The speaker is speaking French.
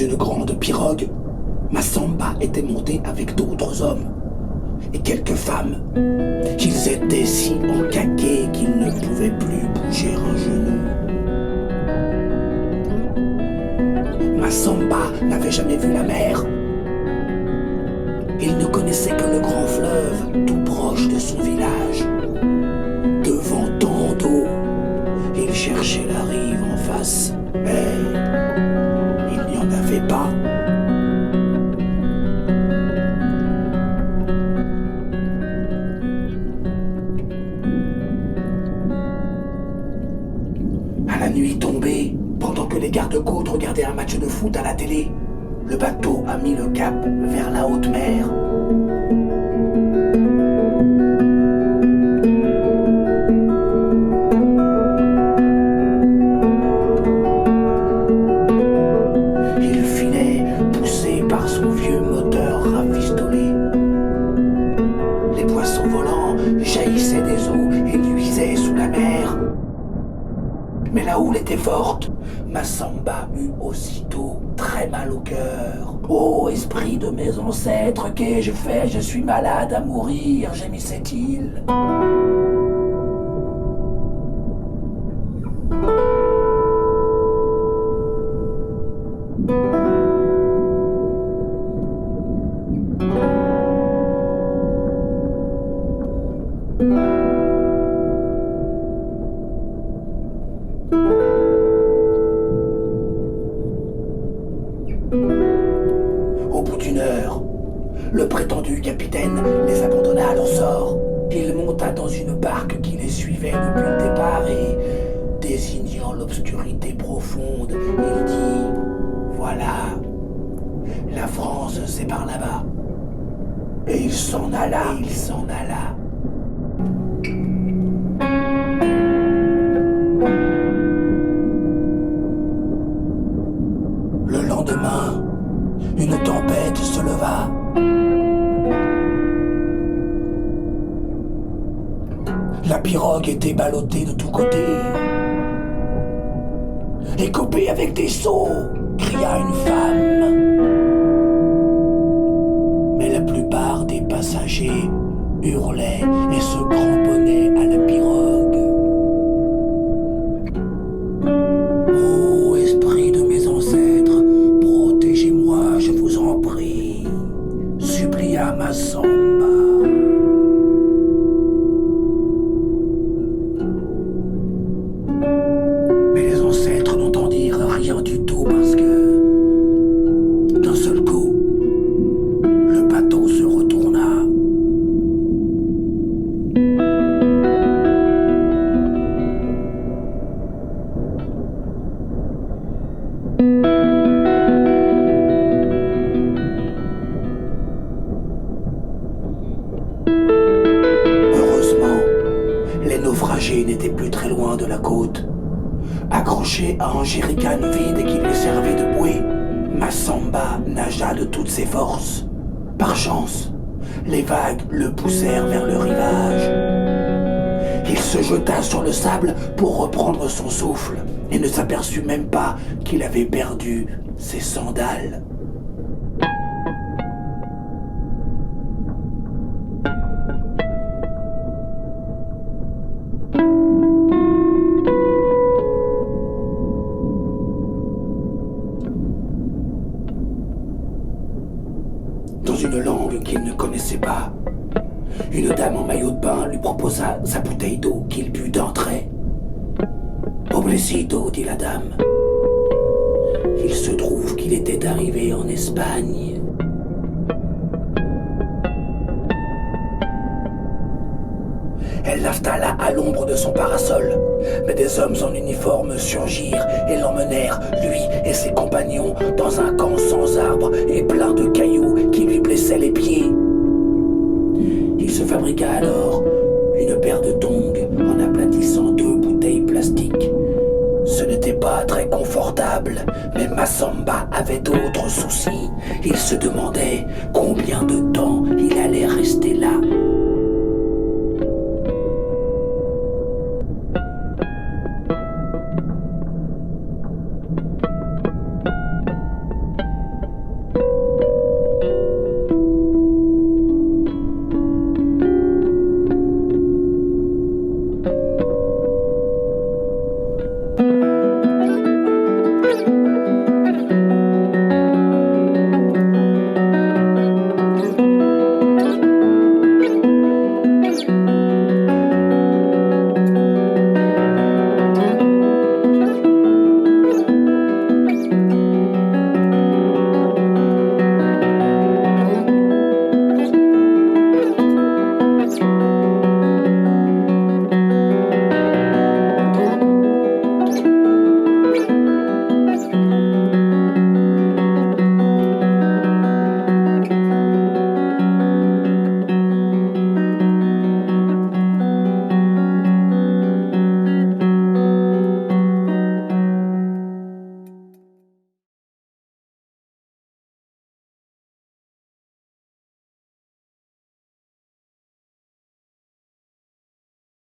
une grande pirogue, Massamba était monté avec d'autres hommes et quelques femmes. Ils étaient si encaqués qu'ils ne pouvaient plus bouger un genou. Massamba n'avait jamais vu la mer. Il ne connaissait que le grand fleuve tout proche de son village. Devant tant d'eau, il cherchait la rive en face, mais il n'y en avait pas. À la nuit tombée, pendant que les gardes-côtes regardaient un match de foot à la télé, le bateau a mis le cap vers la haute mer. Il filait, poussé par son vieux moteur rafistolé. Les poissons volants jaillissaient des eaux et luisaient sous la mer. Mais la houle était forte. Massamba eut aussitôt très mal au cœur. « Ô esprit de mes ancêtres, qu'ai-je fait? Je suis malade à mourir, gémissait-il. » Au bout d'une heure, le prétendu capitaine les abandonna à leur sort. Il monta dans une barque qui les suivait depuis le départ et, désignant l'obscurité profonde, il dit « Voilà, la France c'est par là-bas. » Et il s'en alla. Le lendemain, une tempête se leva. La pirogue était ballottée de tous côtés. « Écopée avec des seaux !» cria une femme. Mais la plupart des passagers hurlaient et se cramponnaient à la pirogue. Ô esprit de mes ancêtres, protégez-moi, je vous en prie, supplia Massamba. Mais les ancêtres n'entendirent rien du tout parce que, d'un seul coup, le bateau se retourna. Heureusement, les naufragés n'étaient plus très loin de la côte. Accroché à un jerrycan vide qui lui servait de bouée, Massamba nagea de toutes ses forces. Par chance, les vagues le poussèrent vers le rivage. Il se jeta sur le sable pour reprendre son souffle et ne s'aperçut même pas qu'il avait perdu ses sandales. Dans une langue qu'il ne connaissait pas, une dame en maillot de bain lui proposa sa bouteille d'eau qu'il but d'un trait. « Pobrecito » dit la dame. Il se trouve qu'il était arrivé en Espagne. Elle l'installa à l'ombre de son parasol, mais des hommes en uniforme surgirent et l'emmenèrent, lui et ses compagnons, dans un camp sans arbres et plein de cailloux qui lui blessaient les pieds. Il se fabriqua alors une paire de tongs en aplatissant 2 bouteilles plastiques. Ce n'était pas très confortable, mais Massamba avait d'autres soucis. Il se demandait combien de temps il allait rester là.